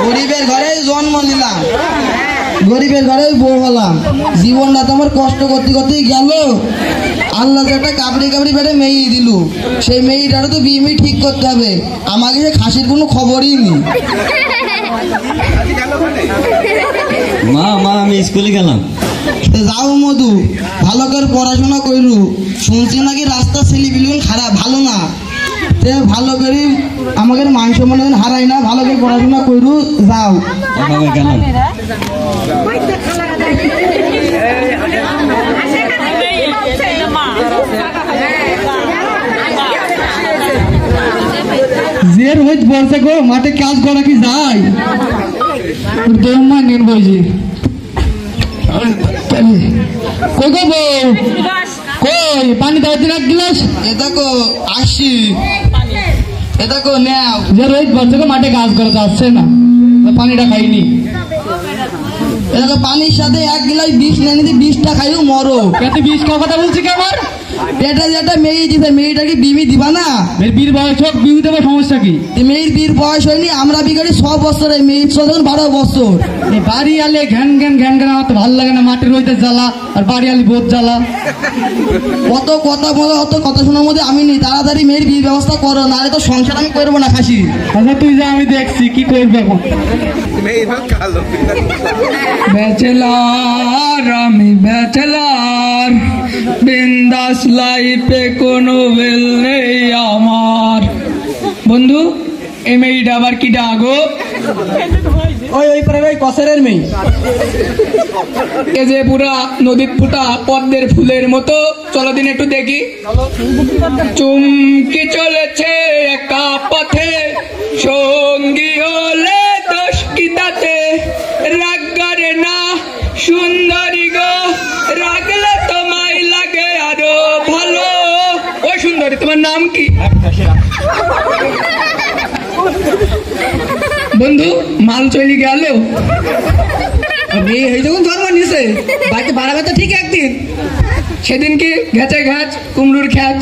গরিবের ঘরে জন্ম নিলাম, গরিবের ঘরে বউ হলাম, জীবনটা তো আমার কষ্ট করতে করতেই গেল। আল্লাহ একটা কাবড়ি কাবড়ি বেড়ে মেয়ে দিল, সেই মেয়েটারও তো বিয়ে ঠিক করতে হবে। আমাকে সে খাসির কোনো খবরই নেই। মা মা আমি স্কুলে গেলাম। যাও মধু, ভালো করে পড়াশোনা করলু। শুনছি নাকি রাস্তা ছেলেপিলে খারাপ, ভালো না। ভালো করে আমাকে মান সম্মান হারাই না, ভালো করে পড়াশোনা করু। যাও গেলাম। যে রোজ বলছে গো মাঠে কাজ করা কি যায়? বলছি কই গো বউ, কই পানি দাও দিন এক গ্লাস। এ দেখো আসি, এ দেখো নেও। যে রোজ বলছে গো মাঠে কাজ করা যাচ্ছে না, পানিটা খাইনি। এ দেখো পানির সাথে এক গ্লাস বিষ নিয়ে নিতে, বিষটা খাইও মরো। কেটে বিষ খাওয়া কথা বলছি কি আমার? এটা যে একটা মেয়ে দিতে, মেয়েটাকে বিবি দিবা না? বীর বয়স হোক, বিবি দেবো, সমস্যা কি? মেয়ের বীর বয়স হয়নি, আমরা বিগাড়ি 6 বছর, মেয়ের 12 বছর। বাড়ি আলে ঘ্যান ঘ্যান ঘ্যান ঘ্যান, আমার তো ভালো লাগে না। মাটির রইতে জ্বালা আর বাড়ি আলি বোধ জ্বালা। অত কথা বলো, অত কথা শোনার মধ্যে আমি নেই। তাড়াতাড়ি মেয়ের বিয়ের ব্যবস্থা করো, নাহলে তো সংসার আমি করবো না খাসি। আচ্ছা তুই যা, আমি দেখছি কি করবে এখন। ব্যাচেলার আমি ব্যাচেলার, বিন্দাস লাইফে কোনো বেল নেই আমার। বন্ধু এই মেয়েটা আবার কি ডাগো? ওই প্রায় কসেরের মেয়ে। এ যে পুরা নদীর ফুটা পদ্মের ফুলের মতো। চলো দিন একটু দেখি। চুমকি চলেছে একা পথে, সঙ্গী হলে দোষ কি তাতে? রাগরে না সুন্দরী গো, রাগলে তোমায় লাগে আরো ভালো। ও সুন্দরী, তোমার নাম কি? বন্ধু মাল চলে গেল। মেয়ে যখন জন্ম নিছে, বাড়িতে বাড়াবে তো ঠিক একদিন। সেদিন কি ঘেঁচে ঘাচ কুমড়ুর খ্যাচ।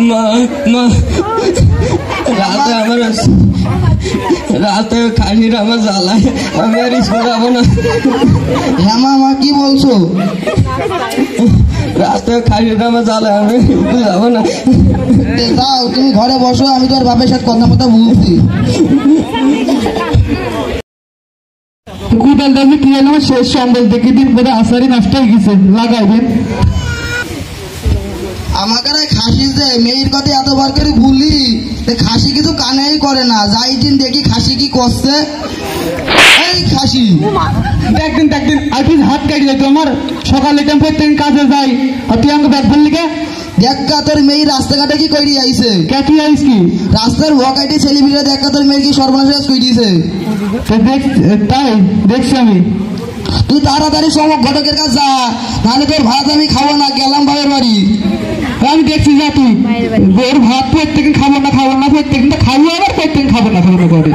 মা মা রাতে আমার রাতে খাসির আমার জ্বালায়, আমি আর স্কুল যাবো না। হ্যাঁ মা কি বলছো? রাতে খাসির আমার জ্বালায়, আমি স্কুল যাবো না। যাও তুমি ঘরে বসো, আমি তোর বাপের সাথে কথা মতো বলছি। কুদাল দাবি কি হলো? শেষ সম্বল দেখে দিন বোধ আসারি নষ্ট হয়ে গেছে, লাগাইবেন। আমাকে খাসি যে মেয়ের কথা এতবার করে ভুলি, খাসি কিন্তু কানেই করে না। যাই দিন দেখি খাসি কি করছে। এই খাসি দেখদিন দেখদিন আর তুই হাত কাটি যাই। আমার সকালে প্রত্যেক কাজে যাই, আর তুই আমাকে ব্যাগ ফেললি কে? দেখা তোর মেয়ে রাস্তাঘাটে কি করি আইছে? কে আইস কি? রাস্তার ভকাইটি ছেলেপিলে দেখা তোর মেয়ের কি সর্বনাশ করে দিয়েছে। তাই দেখছি আমি। তুই তাড়াতাড়ি সমক ঘটকের কাছে যা, নাহলে তোর ভাত আমি খাবো না। গেলাম বাবার বাড়ি। আমি দেখছি যা, তুই ওর ভাত প্রত্যেক খাবো না প্রত্যেক খাবো, আবার প্রত্যেক খাবো না করে।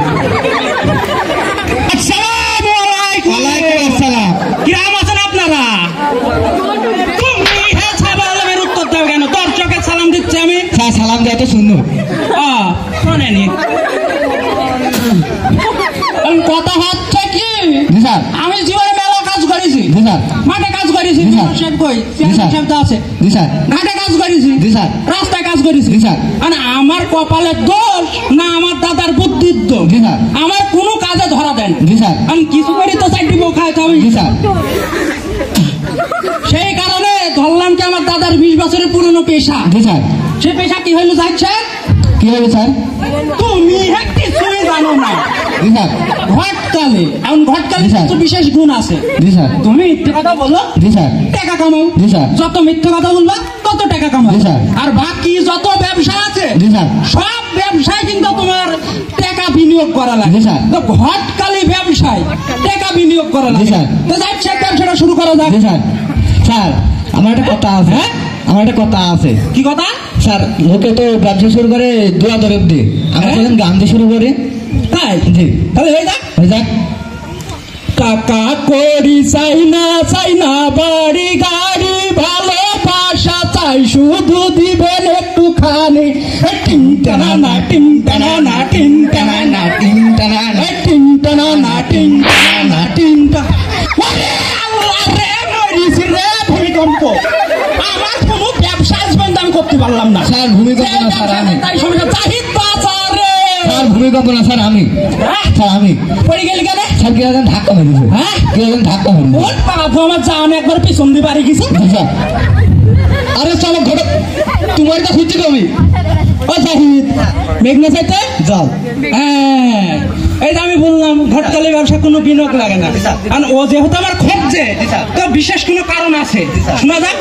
কিরাম আছেন আপনারা? উত্তর দেবে কেন? তোর চোখে সালাম দিচ্ছি আমি। সালাম দেয় তো শুনো। শোনেনি কথা হচ্ছে কি, আমি জীবনে মেলা কাজ করেছি, মাঠে কাজ করেছি, আছে ঘাটে কাজ করেছি, রাস্তায় কাজ করেছি। মানে আমার কপালের দোষ না আমার দাদার বুদ্ধির দোষ? আমার কোনো কাজে ধরা দেন। আমি কিছু করি তো চাকরি বউ খাইতে হবে। সেই কারণে ধরলাম কি আমার দাদার 20 বছরের পুরনো পেশা। সে পেশা কি হইলো যাচ্ছে? কি হবে স্যার? তুমি কিছুই জানো না। ঘটকালে এমন ঘটকালে তো বিশেষ গুণ আছে। তুমি মিথ্যে কথা বলো, টাকা কামাও। যত মিথ্যে কথা বলবা তত টাকা কামাও। আর বাকি যত ব্যবসা আছে সব ব্যবসায় কিন্তু তোমার টাকা বিনিয়োগ করা লাগে। তো ঘটকালি ব্যবসায় টাকা বিনিয়োগ করা লাগে। তো যাচ্ছে ব্যবসাটা শুরু করা যাক। স্যার আমার একটা কথা আছে। আমার একটা কথা আছে। কি কথা? স্যার লোকে তো ব্যবসা শুরু করে দোয়া দরব দিয়ে, আমরা যখন গান দিয়ে শুরু করি। তাই জি, তাহলে হয়ে যাক। টাকা করি চাই না বাড়ি গাড়ি ভালোবাসা শুধু দিবেন একটুখানি টিম টানা না টিম টানা না টিম টানা না টিম টানা না টিম টানা না টিম টানা না টিম টানা ভূমিকম্প আমার কোনো ব্যবসা বন্ধ আমি করতে পারলাম না স্যার ভূমিকম্প না স্যার আমি তাই সমস্যা চাহিদ বাজারে স্যার ভূমিকম্প না স্যার আমি স্যার আমি পড়ে গেলি কেন স্যার কি একজন ধাক্কা মেরেছে হ্যাঁ কি একজন ধাক্কা মেরেছে ওর বাবু আমার জান একবার পিছন দিয়ে বাড়ি গেছে স্যার আরে চলো ঘটে তোমার তো খুঁজছি কবি ও জাহিদ মেঘনা চাইতে যাও হ্যাঁ এই যে আমি বললাম ঘটকালি ব্যবসা কোনো বিনিয়োগ লাগে না কারণ ও যেহেতু আমার খোঁজছে তো বিশেষ কোনো কারণ আছে শোনা যাক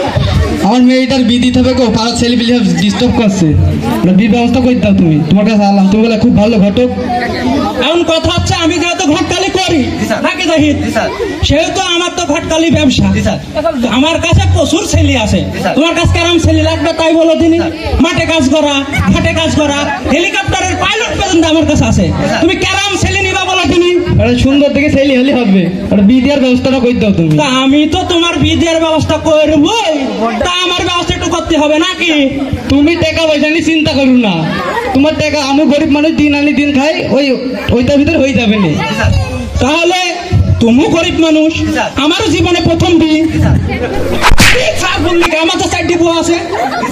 আমার মেয়েটার বিয়ে দিতে হবে গো পাড়ার ছেলে পিলে ডিস্টার্ব করছে বিয়ে ব্যবস্থা করে দাও তুমি তোমার কাছে আলাম তুমি বলে খুব ভালো ঘটক এমন কথা হচ্ছে আমি যেহেতু ঘটকালি করি নাকি জাহিদ সেহেতু আমার তো ঘটকালি ব্যবসা আমার কাছে প্রচুর ছেলে আছে তোমার কাছে কেরম ছেলে লাগবে তাই বলো তিনি মাঠে কাজ করা ঘাটে কাজ করা হেলিকপ্টারের পাইলট পর্যন্ত আমার কাছে আছে তুমি কেরম ছেলে নিবা বলো তুমি সুন্দর থেকে ছেলে হলে হবে বিয়ে দেওয়ার ব্যবস্থাটা করে দাও তুমি তা আমি তো তোমার বিয়ে দেওয়ার ব্যবস্থা করবই তা আমার ব্যবস্থা একটু করতে হবে নাকি তুমি টাকা পয়সা নিয়ে চিন্তা করো না তোমার টাকা আমি গরিব মানুষ দিন আনি দিন খাই ওইটার ভিতরে হয়ে যাবে না তাহলে তুমিও গরিব মানুষ আমারও জীবনে প্রথম বিয়ে আমার তো চারটি বউ আছে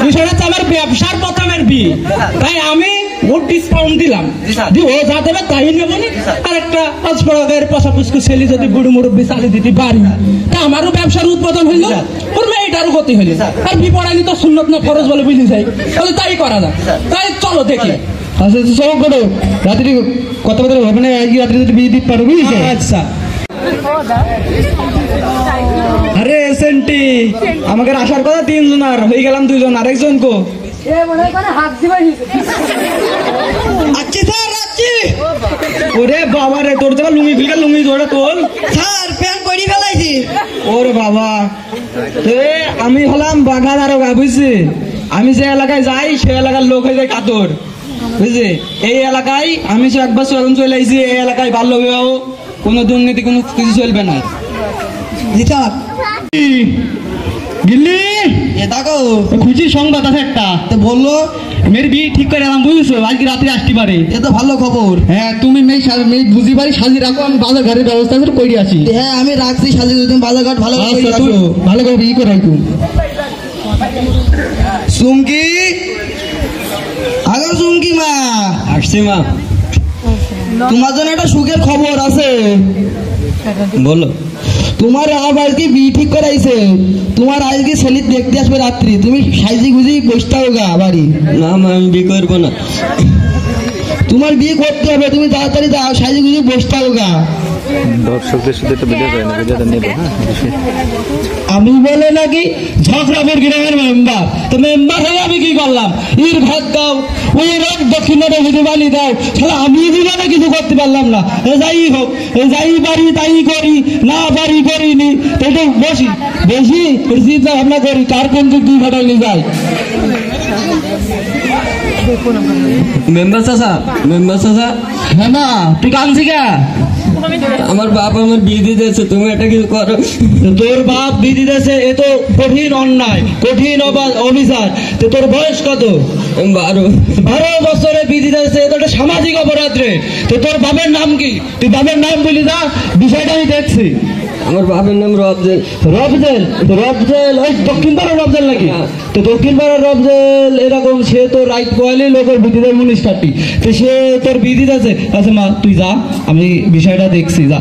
বিষয়টা হচ্ছে আমার ব্যবসার প্রথমের বিয়ে তাই আমি ওর ডিসকাউন্ট দিলাম ও যা দেবে তাই নেব আর একটা পাঁচ পড়াগের পাশাপুষ্কু ছেলে যদি বুড়ো মুরব্বী চালিয়ে দিতে পারি তা আমারও ব্যবসার উদ্বোধন হইল ওর মেয়েটারও গতি হইল আর বিপড়ালি তো সুন্নত না খরচ বলে বুঝে যাই তাহলে তাই করা যাক তাই চলো দেখি আচ্ছা সব করো রাত্রি কত কথা হবে না আজকে রাত্রি যদি বিয়ে দিতে পারো বুঝলি আচ্ছা আরে এসেন্টি আমাকে আসার কথা 3 জন আর হয়ে গেলাম 2 জন আরেকজন কো আচ্ছা স্যার আচ্ছি ওরে বাবা রে তোর তো লুঙ্গি ফিলকা লুঙ্গি ধরে তোল স্যার প্যান করি ফেলাইছি ওরে বাবা আমি হলাম বাঘা দারোগা বুঝছি আমি যে এলাকায় যাই সে এলাকার লোক হয়ে যায় কাতর বুঝলি এই এলাকায় আমি তো একবার চলে আইছি এই এলাকায় বাল্য বিবাহ কোনো দুর্নীতি কোনো কিছু চলবে না স্যার গিল্লি এ দেখো খুশির সংবাদ আছে একটা তো বললো মেয়ের বিয়ে ঠিক করে এলাম বুঝছো আজকে রাত্রে আসতে পারে এ তো ভালো খবর হ্যাঁ তুমি মেয়ে বুঝি পারি সাজিয়ে রাখো আমি বাজার ঘাটের ব্যবস্থা করে করি আসি হ্যাঁ আমি রাখছি সাজিয়ে তুমি বাজারঘাট ভালো করে আচ্ছা, রাখো। তুই ভালো করে বিয়ে করে রাখো চুমকি আগো চুমকি মা আসছি মা তোমার জন্য একটা সুখের খবর আছে বলো তোমার আজকে বিয়ে ঠিক করাইছে তোমার আজকে ছেলে দেখতে আসবে রাত্রি তুমি সাইজি গুজি বসতে হবে গা বাড়ি না মা আমি বিয়ে করবো না তোমার বিয়ে করতে হবে তুমি তাড়াতাড়ি যাও সাইজি গুজি বসতে হবে গা দর্শকদের সাথে তো ভিডিও করে না ভিডিওটা নেবে হ্যাঁ আমি বলে নাকি ঝগড়াপুর গ্রামের মেম্বার তো মেম্বার হয়ে আমি কি করলাম ইর ভাত দাও ওই রাত দক্ষিণাটা যদি বালি দাও তাহলে আমি জীবনে কিছু করতে পারলাম না যাই হোক যাই পারি তাই করি না পারি করিনি এটা বসি বেশি চিন্তা ভাবনা করি কার কোন দিক দুই ঘটালি যায় মেম্বার চাচা হ্যাঁ না তুই কাঁদছি কে আমার বাপ আমার বিয়ে দিতেছে তুমি এটা কিছু করো তোর বাপ বিধি দেশে এ তো কঠিন অন্যায় কঠিন অবিচার তো তোর বয়স কত 12 বছরে বিধি দেশে এ তো একটা সামাজিক অপরাধ রে তো তোর বাপের নাম কি তুই বাপের নাম বলি না বিষয়টা আমি দেখছি আমার বাপের নাম রবজেল রবজেল ওই দক্ষিণ পাড়ার রবজেল নাকি তো দক্ষিণ পাড়ার রবজেল এরকম সে তো রাইট বয়লে লোকের বিধিদের মিনিস্টারটি তো সে তোর বিধি আছে আচ্ছা মা তুই যা আমি বিষয়টা দেখছি যা